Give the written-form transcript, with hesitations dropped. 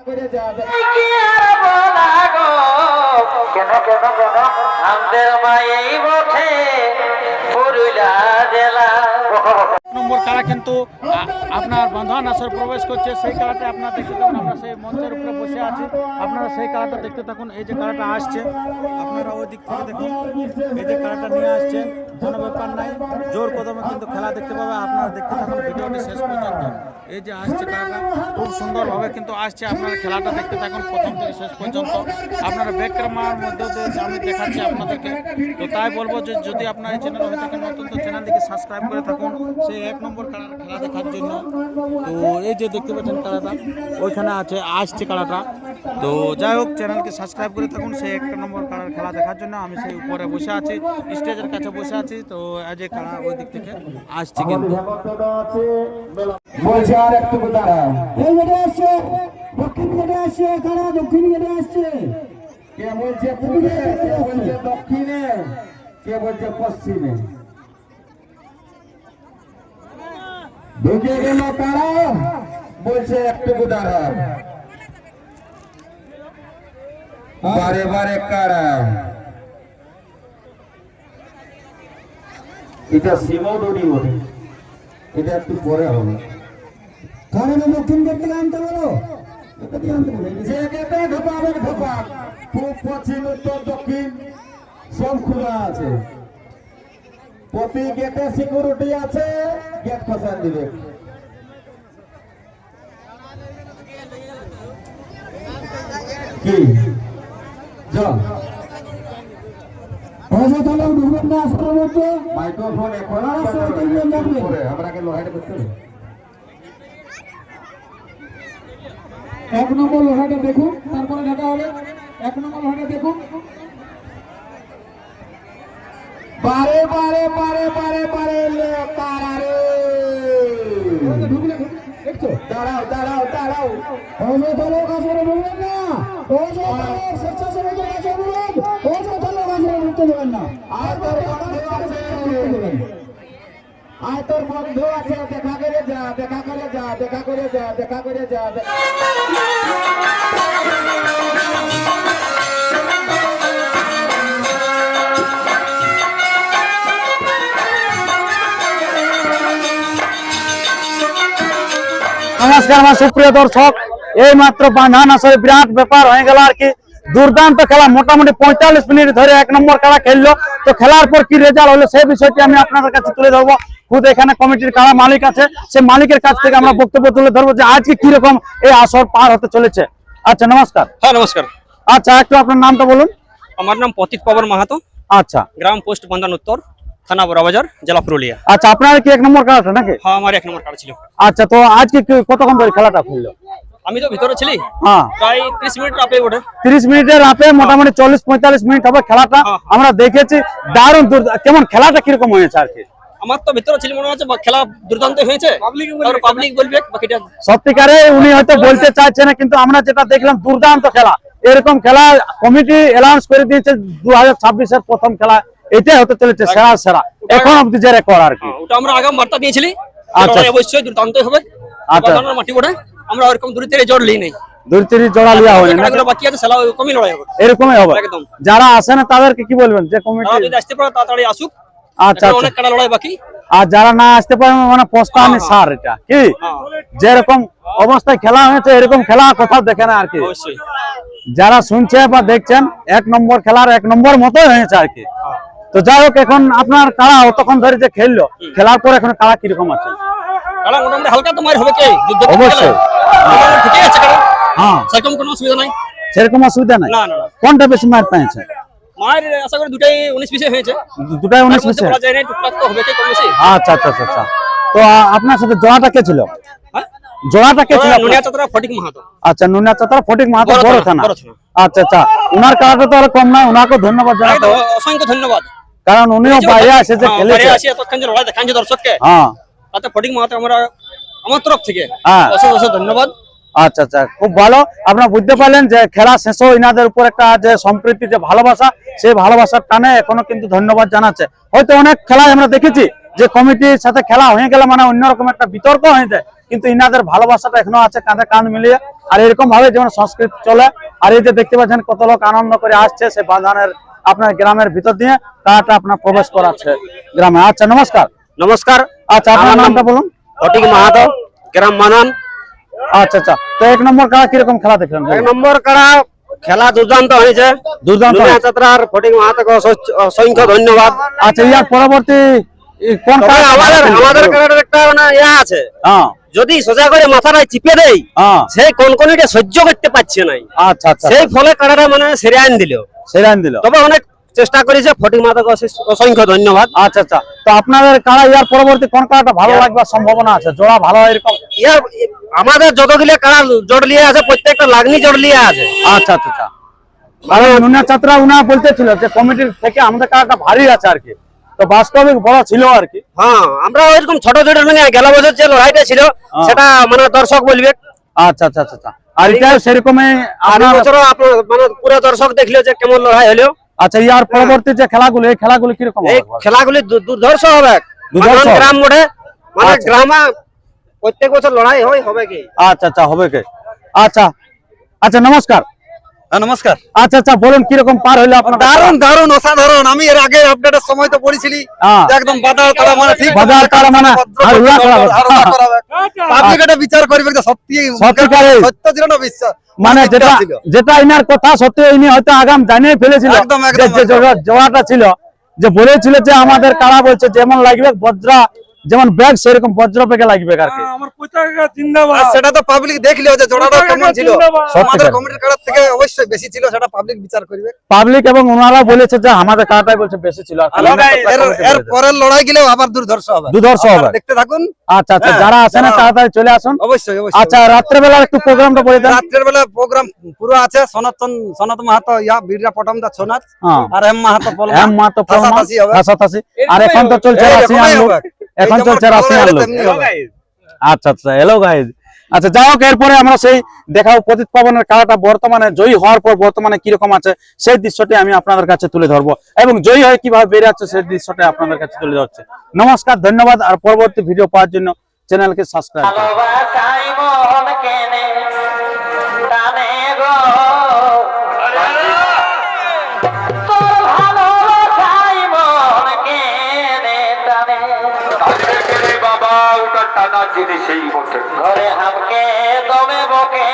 নম্বর কারা কিন্তু আপনার বন্ধন আসর প্রবেশ করছে, সেই কারাটা আপনারা দেখতে থাকুন। আমরা সেই মঞ্চের উপরে বসে আছি, আপনারা সেই কারাটা দেখতে থাকুন। এই যে কারাটা আসছে, আপনারা ওই দিক থেকে দেখুন, এই যে কারাটা নিয়ে আসছেন, কোনো ব্যাপার নাই, জোর কদমে কিন্তু খেলা দেখতে পাবে। আপনারা দেখতে থাকুন ভিডিওটি শেষ পর্যন্ত। এই যে আসছে কারাটা, খুব সুন্দরভাবে কিন্তু আসছে, আপনারা খেলাটা দেখতে থাকুন প্রথম থেকে শেষ পর্যন্ত। আপনারা ব্যাকগ্রাউন্ডের মধ্যে দিয়ে আমি দেখাচ্ছি আপনাদেরকে। তো তাই বলবো যে যদি আপনার এই চ্যানেল হয়ে থাকেন নতুন, তো চ্যানেলটিকে সাবস্ক্রাইব করে থাকুন সেই 1 নম্বর কারার খেলা দেখার জন্য। তো এই যে দেখতে পাচ্ছেন কারাটা ওইখানে আছে, আসছে কারাটা। তো যাই হোক, চ্যানেলকে সাবস্ক্রাইব করে থাকুন সেই 1 নম্বর কারার খেলা দেখার জন্য। আমি সেই উপরে বসে আছি, স্টেজের কাছে বসে আছি। তো আজ এই কারা ওই দিক থেকে আসছে কিন্তু বলছে আর একটু দাঁড়া, এই গেটে আসছে, দক্ষিণ গেটে আসছে, কারা দক্ষিণ গেটে আসছে। কে বলছে পূর্বে, কে বলছে দক্ষিণে, কে বলছে পশ্চিমে। ঢুকে গেল কারা, বলছে একটু দাঁড়া, বারে বারে কারা। এটা সীমাদড়ি বলে, এটা একটু পরে হবে। কারণ দক্ষিণ গেট থেকে আনতে বলো, যে গেটে ঢোকাবে ঢোকা, পূর্ব পশ্চিম উত্তর দক্ষিণ সব খোলা আছে। প্রতি গেটে সিকিউরিটি আছে, গেট খসান দিবে। কি চল ঢুকবেন না আসলে মধ্যে মাইক্রোফোন এখন আপনাকে লোহাটা করতে হবে। 1 নম্বর লোহাটা দেখুন, তারপরে ঢাকা হবে। 1 নম্বর লোহাটা দেখুন, বারে বারে বারে বারে বারে তারারে ঢুকলে দেখছো। দাঁড়াও দাঁড়াও দাঁড়াও, ওজো দলো গাছের বলবেন না, ওজো স্বেচ্ছাসেবক গাছের বলবেন, ওজো দলো গাছের বলতে দেবেন না। আর তোর বন্ধু আছে, আর তোর বন্ধু আছে, দেখা করে যা, দেখা করে যা, দেখা করে যা, দেখা করে যা। নমস্কার আমার সুপ্রিয় দর্শক, এই মাত্র বাঁধান আসলে বিরাট ব্যাপার হয়ে গেল আর কি। দুর্দান্ত খেলা, মোটামুটি 45 মিনিট ধরে 1 নম্বর খেলা খেললো। তো খেলার পর কি রেজাল্ট হলো সেই বিষয়টি আমি আপনাদের কাছে তুলে ধরবো। খুদ এখানে কমিটির কারা মালিক আছে, সেই মালিকের কাছ থেকে আমরা বক্তব্য তুলে ধরবো যে আজকে কিরকম এই আসর পার হতে চলেছে। আচ্ছা নমস্কার। হ্যাঁ নমস্কার। আচ্ছা একটু আপনার নামটা বলুন। আমার নাম পতিত পাবন মাহাতো। আচ্ছা, গ্রাম পোস্ট বান্ধান উত্তর, থানা বড়বাজার, জেলা পুরুলিয়া। আচ্ছা, আপনার কি 1 নম্বর খেলাটা নাকি? হ্যাঁ আমার 1 নম্বর কার্ড ছিল। আচ্ছা, তো আজকে কতক্ষণ ধরে খেলাটা খেললো? আমি তো ভিতরে ছিলি, হ্যাঁ প্রায় 30 মিনিট আপে ওঠে। 30 মিনিটের আপে মোটামুটি 40-45 মিনিট হবে খেলাটা। আমরা দেখেছি দারুণ। কেমন খেলাটা কিরকম হয়েছে আর কি? আমার তো ভিতরে ছিল, মনে হচ্ছে খেলা দুর্দান্ত হয়েছে। পাবলিক বলবে বাকিটা। সত্যিকারে উনি হয়তো বলতে চাইছে না, কিন্তু আমরা যেটা দেখলাম দুর্দান্ত খেলা। এরকম খেলা কমিটি অ্যানাউন্স করে দিয়েছে 2026-এর প্রথম খেলা এটাই হতে চলেছে সেরা সেরা এখন অবধি যে রেকর্ড আর কি। ওটা আমরা আগাম বার্তা দিয়েছিলি। আচ্ছা, অবশ্যই দুর্দান্ত হবে। আচ্ছা, মাটি ওঠে, আমরা ওরকম দূর থেকে জোর লিই নাই, দূর থেকে জোড়া লিয়া হয় না, বাকি আছে সেলা কমই লড়াই হবে, এরকমই হবে। একদম। যারা আসে না তাদেরকে কি বলবেন যে কমিটি যদি আসতে পারে তাড়াতাড়ি আসুক। আচ্ছা, অনেক কাটা লড়াই বাকি। আর যারা না আসতে পারে মানে প্রস্তাবনি সার এটা কি যেরকম অবস্থায় খেলা হয়েছে এরকম খেলা কোথাও দেখে না আর কি। অবশ্যই যারা শুনছে বা দেখছেন 1 নম্বর খেলার 1 নম্বর মতোই হয়েছে আর কি। তো যাই হোক, এখন আপনার কারা অতক্ষণ ধরে যে খেললো, খেলার পর এখন কারা কিরকম আছে? কারা মোটামুটি হালকা তো মার হবে কি যুদ্ধ অবশ্যই ঠিকই আছে, কারণ হ্যাঁ সেরকম কোনো অসুবিধা নাই। সেরকম অসুবিধা নাই। না না না, কোনটা বেশি মার পেয়েছে? মায়ের আশা করি দুটাই 19-20 হয়েছে। দুটাই 19-20 বলা যায় না, টুকটাক তো হবে কি কম বেশি। আচ্ছা আচ্ছা আচ্ছা। তো আপনার সাথে জোড়াটা কে ছিল? হ্যাঁ জোড়াটা কে ছিল? নুনিয়া চতরা ফটিক মাহাতো। আচ্ছা, নুনিয়া চতরা ফটিক মাহাতো, বড় থানা। আচ্ছা আচ্ছা, উনার কারাটা তো আর কম না, উনাকে ধন্যবাদ জানাতে হবে। অসংখ্য ধন্যবাদ, কারণ উনিও বাইরে আসে যে খেলেছে, বাইরে আসে এতক্ষণ যে লড়াই দেখান যে দর্শককে। হ্যাঁ, তাতে ফটিক মাহাতো আমরা আমার তরফ থেকে হ্যাঁ অসংখ্য ধন্যবাদ। আচ্ছা আচ্ছা, খুব ভালো। আপনারা বুঝতে পারলেন যে খেলা শেষ হয়ে ইনাদের উপর একটা যে সম্প্রীতি, যে ভালোবাসা, সেই ভালোবাসার টানে এখনো কিন্তু ধন্যবাদ জানাচ্ছে। হয়তো অনেক খেলায় আমরা দেখেছি যে কমিটির সাথে খেলা হয়ে গেলে মানে অন্যরকম একটা বিতর্ক হয়ে যায়, কিন্তু ইনাদের ভালোবাসাটা এখনো আছে কাঁধে কাঁধ মিলিয়ে। আর এরকম ভাবে যেমন সংস্কৃতি চলে। আর এই যে দেখতে পাচ্ছেন কত লোক আনন্দ করে আসছে সে বাঁধানের আপনার গ্রামের ভিতর দিয়ে কারাটা আপনার প্রবেশ করাচ্ছে গ্রামে। আচ্ছা নমস্কার। নমস্কার, আচ্ছা আপনার আমার নাম নামটা বলুন। ফটিক মাহাতো, গ্রাম বানান। আচ্ছা আচ্ছা, তো 1 নম্বর কারা কিরকম খেলা দেখলেন? 1 নম্বর কাড়া খেলা দুর্দান্ত হয়েছে। দুর্দান্ত। দুনিয়া যাত্রার ফটিক মাহাতোকে অসংখ্য ধন্যবাদ। আচ্ছা ইয়ার পরবর্তী কোন তবে কারাটা আমাদের ভালো আমাদের খেলবে? কাড়াটার একটা মানে ইয়া আছে, হ্যাঁ যদি সোজা করে মাথাটায় চিপে দেই হ্যাঁ। সেই কনকনিটা সহ্য করতে পারছে নাই, আচ্ছা আচ্ছা, সেই ফলে কাড়াটা মানে সেরে আইন দিল। সেরা দিল। তবে অনেক চেষ্টা করেছে, ফটিক মাহাতোকে অসংখ্য ধন্যবাদ। আচ্ছা আচ্ছা, তো আপনাদের কারা ইয়ার পরবর্তী কোন কারাটা ভালো লাগবার সম্ভাবনা আছে? জোড়া ভালো এরকম? ইয়ার আমাদের যতগুলো কাড়া জোড় লিয়ে আছে প্রত্যেকটা লাগনি জোড় লিয়ে আছে। আচ্ছা আচ্ছা আচ্ছা, মানে নুনিয়া চাত্রা উনা বলতেছিল যে কমিটির থেকে আমাদের কারাটা ভারী আছে আর কি, তো বাস্তবিক বড় ছিল আর কি। হ্যাঁ, আমরা ওইরকম ছোট ছোট মানে গেল বছর যে লড়াইটা ছিল সেটা মানে দর্শক বলবে। আচ্ছা আচ্ছা আচ্ছা আচ্ছা, আর এটা সেরকমই আর আপনার। বছর আপনার মানে পুরো দর্শক দেখলো যে কেমন লড়াই হলো। আচ্ছা ইয়ার পরবর্তী যে খেলাগুলো, এই খেলাগুলো কিরকম এই হবে? খেলাগুলি দুর্ধর্ষ হবে। দুর্ধর্ষ? বাগান গ্রাম মোড়ে মানে আচ্ছা। গ্রামে প্রত্যেক বছর লড়াই হয়, হবে কি। আচ্ছা আচ্ছা, হবে কে? আচ্ছা আচ্ছা নমস্কার। নমস্কার। আচ্ছা আচ্ছা, বলুন কিরকম পার হইলো আপনার? দারুণ দারুণ অসাধারণ। আমি এর আগে আপডেটের সময় তো পড়েছিলি হ্যাঁ। যে একদম বাজার তারা মানে ঠিক বাজার তারা মানে হারুয়া করাবে। পাবলিক এটা বিচার করবে যে সত্যি সত্যিকারে। সত্য ছিল না বিশ্বাস মানে যেটা ছিল। যেটা ইনার কথা সত্যি ইনি হয়তো আগাম জানিয়ে ফেলেছিল। একদম, একদম, যে একদম। জোড়াটা ছিল যে বলেছিল যে আমাদের কারা বলছে যেমন লাগবে বজ্রা, যেমন ব্যাগ সেরকম বজ্র বেগে লাগবে আর কি। আর সেটা তো পাবলিক দেখলো যে জোড়াটা কেমন ছিল। আমাদের সত্যিকার। কমিটির কাছ থেকে অবশ্যই বেশি ছিল, সেটা পাবলিক বিচার করবে। পাবলিক এবং ওনারা বলেছে যে আমাদের কারাটাই বলছে বেশি ছিল আর কি। এর পরের লড়াই গেলেও আবার দুর্ধর্ষ হবে। দুর্ধর্ষ হবে। আপনারা দেখতে থাকুন। আচ্ছা আচ্ছা, হ্যাঁ, যারা আসে না যারা- তাড়াতাড়ি চলে আসুন। অবশ্যই অবশ্যই। আচ্ছা রাত্রেবেলা একটু প্রোগ্রামটা বলে দেন। রাত্রের বেলা প্রোগ্রাম পুরো আছে। সনাতন মাহাতো ইয়া বীররা পটমদা ছৌ নাচ, হ্যাঁ। আর এম মাহাতো পলমা। হ্যাঁ মা তো ঠাসাঠাসি হবে। ঠাসাঠাসি। আর এখন তো চলছে এই রাশিয়ান রকমই লোক। হবে। এখন এই যেমন চলছে রাশিয়ান খেলা লোক। তেমনি হবে। আচ্ছা আচ্ছা, হ্যালো গাইজ। আচ্ছা যাই হোক, এরপরে আমরা সেই দেখাও প্রদীপ পাবনের খেলাটা বর্তমানে জয়ী হওয়ার পর বর্তমানে কিরকম আছে সেই দৃশ্যটি আমি আপনাদের কাছে তুলে ধরবো, এবং জয়ী হয়ে কিভাবে বেরিয়ে যাচ্ছে সেই দৃশ্যটি আপনাদের কাছে তুলে ধরছে। নমস্কার, ধন্যবাদ। আর পরবর্তী ভিডিও পাওয়ার জন্য চ্যানেলকে সাবস্ক্রাইব করুন। ভালোবাসাই মন কেনে টানে গো, তোর ভালোবাসাই মন কেনে টানে, বাবা ওটা টানা জিনিসই বটে। ঘরে হামকে দমে বকে